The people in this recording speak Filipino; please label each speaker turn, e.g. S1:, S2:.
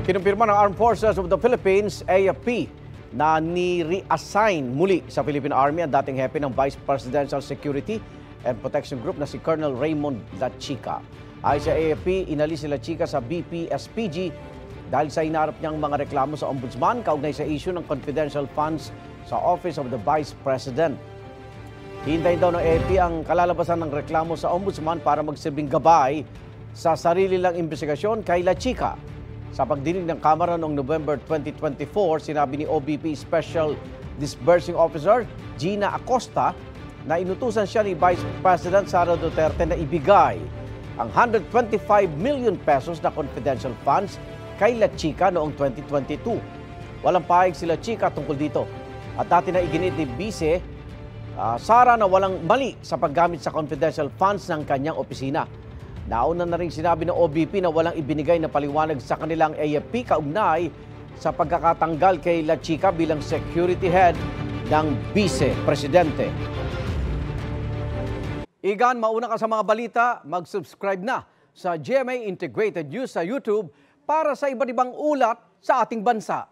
S1: Kinumpirma ng Armed Forces of the Philippines, AFP, na ni-reassign muli sa Philippine Army ang dating hepe ng Vice Presidential Security and Protection Group na si Colonel Raymond Lachica. Ayon sa AFP, inalis si Lachica sa BPSPG dahil sa inarap niyang mga reklamo sa Ombudsman kaugnay sa issue ng confidential funds sa Office of the Vice President. Hintayin daw ng AFP ang kalalabasan ng reklamo sa Ombudsman para magsilbing gabay sa sarili lang investigasyon kay Lachica. Sa pagdinig ng Kamara noong November 2024, sinabi ni OBP Special Disbursing Officer Gina Acosta na inutusan siya ni Vice President Sara Duterte na ibigay ang 125 million pesos na confidential funds kay Lachica noong 2022. Walang pahayag si Lachica tungkol dito. At dati na iginit ni Vice Sara na walang mali sa paggamit sa confidential funds ng kanyang opisina. Nauna na rin sinabi ng OBP na walang ibinigay na paliwanag sa kanilang AFP kaugnay sa pagkakatanggal kay Lachica bilang security head ng Vice Presidente. Igan, mauna ka sa mga balita, mag-subscribe na sa GMA Integrated News sa YouTube para sa iba't ibang ulat sa ating bansa.